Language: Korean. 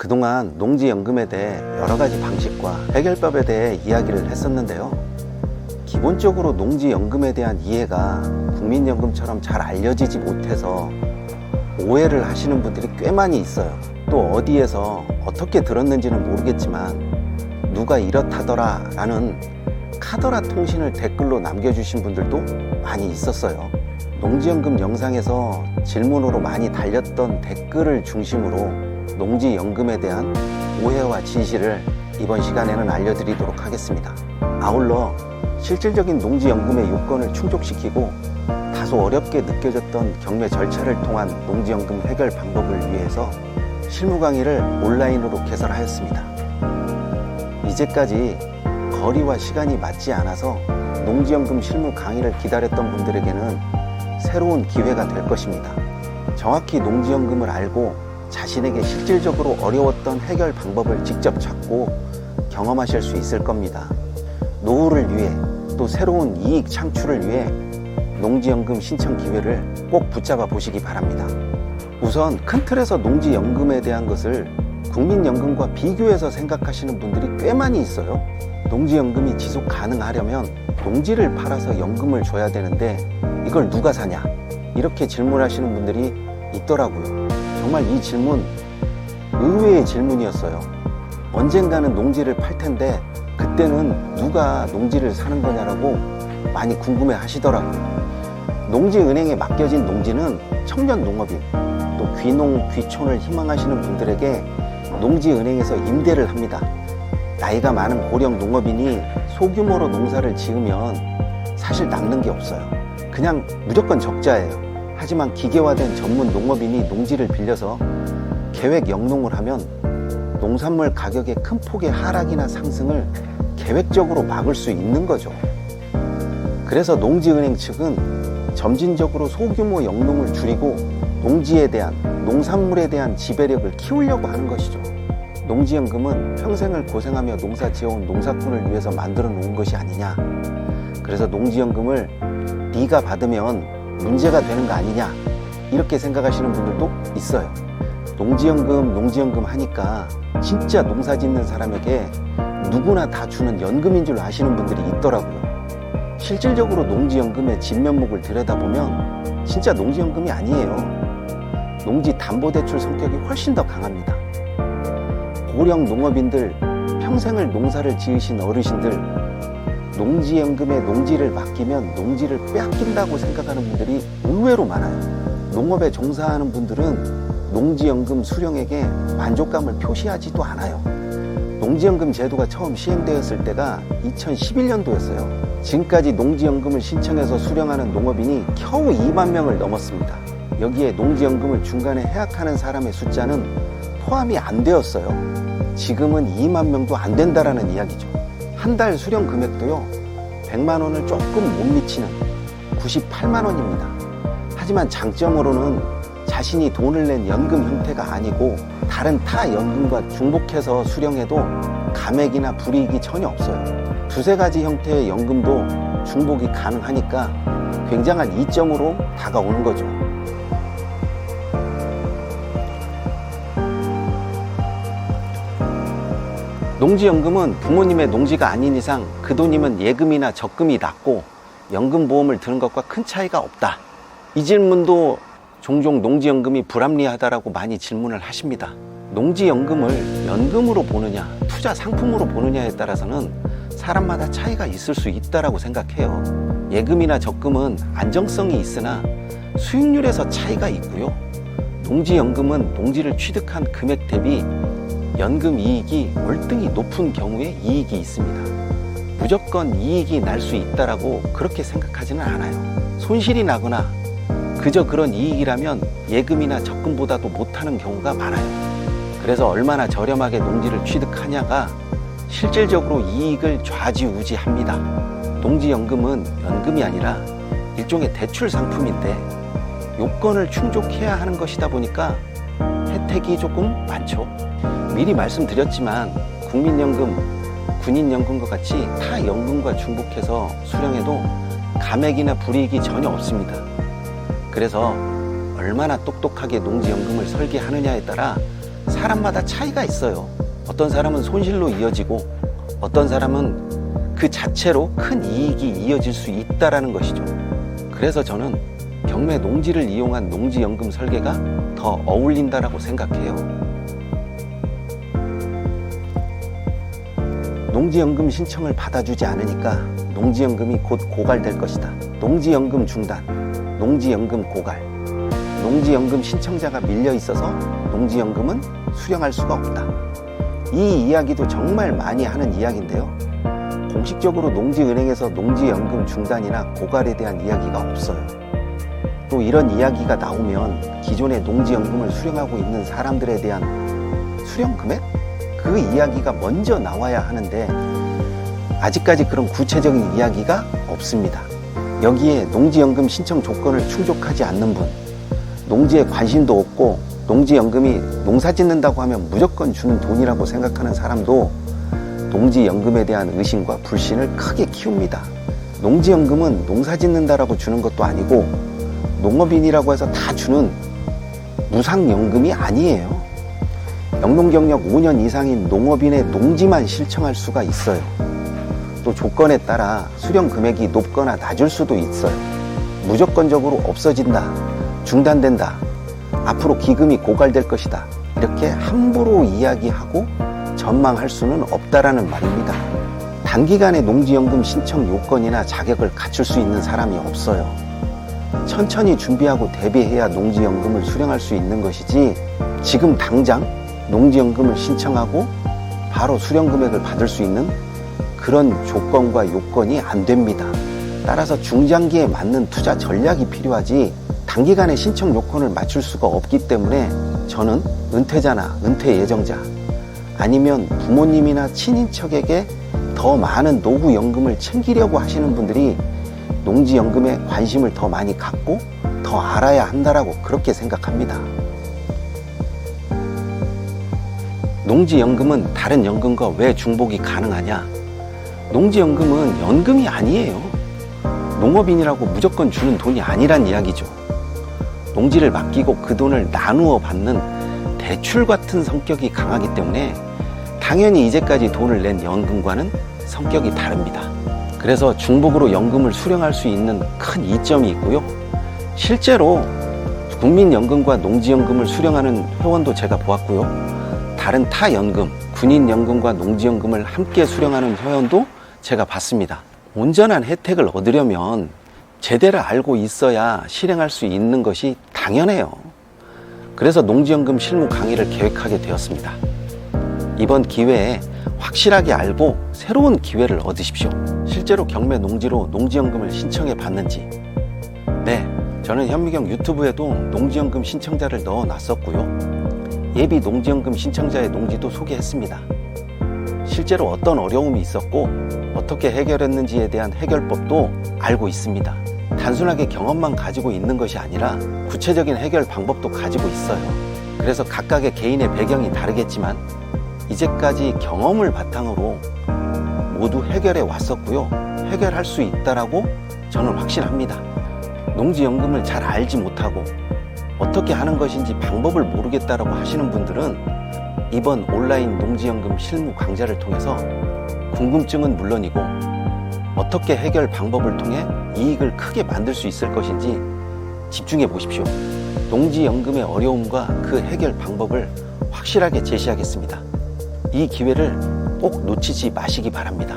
그동안 농지연금에 대해 여러 가지 방식과 해결법에 대해 이야기를 했었는데요. 기본적으로 농지연금에 대한 이해가 국민연금처럼 잘 알려지지 못해서 오해를 하시는 분들이 꽤 많이 있어요. 또 어디에서 어떻게 들었는지는 모르겠지만 누가 이렇다더라 라는 카더라 통신을 댓글로 남겨주신 분들도 많이 있었어요. 농지연금 영상에서 질문으로 많이 달렸던 댓글을 중심으로 농지연금에 대한 오해와 진실을 이번 시간에는 알려드리도록 하겠습니다. 아울러 실질적인 농지연금의 요건을 충족시키고 다소 어렵게 느껴졌던 경매 절차를 통한 농지연금 해결 방법을 위해서 실무 강의를 온라인으로 개설하였습니다. 이제까지 거리와 시간이 맞지 않아서 농지연금 실무 강의를 기다렸던 분들에게는 새로운 기회가 될 것입니다. 정확히 농지연금을 알고 자신에게 실질적으로 어려웠던 해결 방법을 직접 찾고 경험하실 수 있을 겁니다. 노후를 위해 또 새로운 이익 창출을 위해 농지연금 신청 기회를 꼭 붙잡아 보시기 바랍니다. 우선 큰 틀에서 농지연금에 대한 것을 국민연금과 비교해서 생각하시는 분들이 꽤 많이 있어요. 농지연금이 지속 가능하려면 농지를 팔아서 연금을 줘야 되는데 이걸 누가 사냐? 이렇게 질문하시는 분들이 있더라고요. 정말 이 질문 의외의 질문이었어요. 언젠가는 농지를 팔 텐데 그때는 누가 농지를 사는 거냐라고 많이 궁금해 하시더라고요. 농지은행에 맡겨진 농지는 청년 농업인 또 귀농 귀촌을 희망하시는 분들에게 농지은행에서 임대를 합니다. 나이가 많은 고령 농업인이 소규모로 농사를 지으면 사실 남는 게 없어요. 그냥 무조건 적자예요. 하지만 기계화된 전문 농업인이 농지를 빌려서 계획 영농을 하면 농산물 가격의 큰 폭의 하락이나 상승을 계획적으로 막을 수 있는 거죠. 그래서 농지은행 측은 점진적으로 소규모 영농을 줄이고 농지에 대한, 농산물에 대한 지배력을 키우려고 하는 것이죠. 농지연금은 평생을 고생하며 농사 지어온 농사꾼을 위해서 만들어 놓은 것이 아니냐. 그래서 농지연금을 네가 받으면 문제가 되는 거 아니냐 이렇게 생각하시는 분들도 있어요. 농지연금 하니까 진짜 농사 짓는 사람에게 누구나 다 주는 연금인 줄 아시는 분들이 있더라고요. 실질적으로 농지연금의 진면목을 들여다보면 진짜 농지연금이 아니에요. 농지담보대출 성격이 훨씬 더 강합니다. 고령 농업인들, 평생을 농사를 지으신 어르신들, 농지연금에 농지를 맡기면 농지를 빼앗긴다고 생각하는 분들이 의외로 많아요. 농업에 종사하는 분들은 농지연금 수령액에 만족감을 표시하지도 않아요. 농지연금 제도가 처음 시행되었을 때가 2011년도였어요. 지금까지 농지연금을 신청해서 수령하는 농업인이 겨우 2만 명을 넘었습니다. 여기에 농지연금을 중간에 해약하는 사람의 숫자는 포함이 안 되었어요. 지금은 2만 명도 안 된다라는 이야기죠. 한 달 수령 금액도요 100만 원을 조금 못 미치는 98만 원입니다. 하지만 장점으로는 자신이 돈을 낸 연금 형태가 아니고 다른 타 연금과 중복해서 수령해도 감액이나 불이익이 전혀 없어요. 두세 가지 형태의 연금도 중복이 가능하니까 굉장한 이점으로 다가오는 거죠. 농지연금은 부모님의 농지가 아닌 이상 그 돈이면 예금이나 적금이 낮고 연금보험을 드는 것과 큰 차이가 없다. 이 질문도 종종 농지연금이 불합리하다라고 많이 질문을 하십니다. 농지연금을 연금으로 보느냐 투자 상품으로 보느냐에 따라서는 사람마다 차이가 있을 수 있다라고 생각해요. 예금이나 적금은 안정성이 있으나 수익률에서 차이가 있고요. 농지연금은 농지를 취득한 금액 대비 연금 이익이 월등히 높은 경우에 이익이 있습니다. 무조건 이익이 날 수 있다라고 그렇게 생각하지는 않아요. 손실이 나거나 그저 그런 이익이라면 예금이나 적금보다도 못하는 경우가 많아요. 그래서 얼마나 저렴하게 농지를 취득하냐가 실질적으로 이익을 좌지우지합니다. 농지연금은 연금이 아니라 일종의 대출 상품인데 요건을 충족해야 하는 것이다 보니까 혜택이 조금 많죠. 미리 말씀드렸지만 국민연금, 군인연금과 같이 타 연금과 중복해서 수령해도 감액이나 불이익이 전혀 없습니다. 그래서 얼마나 똑똑하게 농지연금을 설계하느냐에 따라 사람마다 차이가 있어요. 어떤 사람은 손실로 이어지고 어떤 사람은 그 자체로 큰 이익이 이어질 수 있다는 것이죠. 그래서 저는 경매 농지를 이용한 농지연금 설계가 더 어울린다라고 생각해요. 농지연금 신청을 받아주지 않으니까 농지연금이 곧 고갈될 것이다. 농지연금 중단, 농지연금 고갈, 농지연금 신청자가 밀려 있어서 농지연금은 수령할 수가 없다. 이 이야기도 정말 많이 하는 이야기인데요. 공식적으로 농지은행에서 농지연금 중단이나 고갈에 대한 이야기가 없어요. 또 이런 이야기가 나오면 기존의 농지연금을 수령하고 있는 사람들에 대한 수령 금액? 그 이야기가 먼저 나와야 하는데 아직까지 그런 구체적인 이야기가 없습니다. 여기에 농지연금 신청 조건을 충족하지 않는 분, 농지에 관심도 없고 농지연금이 농사 짓는다고 하면 무조건 주는 돈이라고 생각하는 사람도 농지연금에 대한 의심과 불신을 크게 키웁니다. 농지연금은 농사 짓는다라고 주는 것도 아니고 농업인이라고 해서 다 주는 무상연금이 아니에요. 영농경력 5년 이상인 농업인의 농지만 신청할 수가 있어요. 또 조건에 따라 수령 금액이 높거나 낮을 수도 있어요. 무조건적으로 없어진다, 중단된다, 앞으로 기금이 고갈될 것이다, 이렇게 함부로 이야기하고 전망할 수는 없다라는 말입니다. 단기간에 농지연금 신청 요건이나 자격을 갖출 수 있는 사람이 없어요. 천천히 준비하고 대비해야 농지연금을 수령할 수 있는 것이지 지금 당장 농지연금을 신청하고 바로 수령 금액을 받을 수 있는 그런 조건과 요건이 안 됩니다. 따라서 중장기에 맞는 투자 전략이 필요하지 단기간에 신청 요건을 맞출 수가 없기 때문에 저는 은퇴자나 은퇴 예정자 아니면 부모님이나 친인척에게 더 많은 노후연금을 챙기려고 하시는 분들이 농지연금에 관심을 더 많이 갖고 더 알아야 한다라고 그렇게 생각합니다. 농지연금은 다른 연금과 왜 중복이 가능하냐? 농지연금은 연금이 아니에요. 농업인이라고 무조건 주는 돈이 아니란 이야기죠. 농지를 맡기고 그 돈을 나누어 받는 대출 같은 성격이 강하기 때문에 당연히 이제까지 돈을 낸 연금과는 성격이 다릅니다. 그래서 중복으로 연금을 수령할 수 있는 큰 이점이 있고요. 실제로 국민연금과 농지연금을 수령하는 회원도 제가 보았고요. 다른 타 연금, 군인연금과 농지연금을 함께 수령하는 회원도 제가 봤습니다. 온전한 혜택을 얻으려면 제대로 알고 있어야 실행할 수 있는 것이 당연해요. 그래서 농지연금 실무 강의를 계획하게 되었습니다. 이번 기회에 확실하게 알고 새로운 기회를 얻으십시오. 실제로 경매 농지로 농지연금을 신청해 봤는지, 네, 저는 현미경 유튜브에도 농지연금 신청자를 넣어 놨었고요. 예비 농지연금 신청자의 농지도 소개했습니다. 실제로 어떤 어려움이 있었고 어떻게 해결했는지에 대한 해결법도 알고 있습니다. 단순하게 경험만 가지고 있는 것이 아니라 구체적인 해결 방법도 가지고 있어요. 그래서 각각의 개인의 배경이 다르겠지만 이제까지 경험을 바탕으로 모두 해결해 왔었고요. 해결할 수 있다라고 저는 확신합니다. 농지연금을 잘 알지 못하고 어떻게 하는 것인지 방법을 모르겠다라고 하시는 분들은 이번 온라인 농지연금 실무 강좌를 통해서 궁금증은 물론이고 어떻게 해결 방법을 통해 이익을 크게 만들 수 있을 것인지 집중해 보십시오. 농지연금의 어려움과 그 해결 방법을 확실하게 제시하겠습니다. 이 기회를 꼭 놓치지 마시기 바랍니다.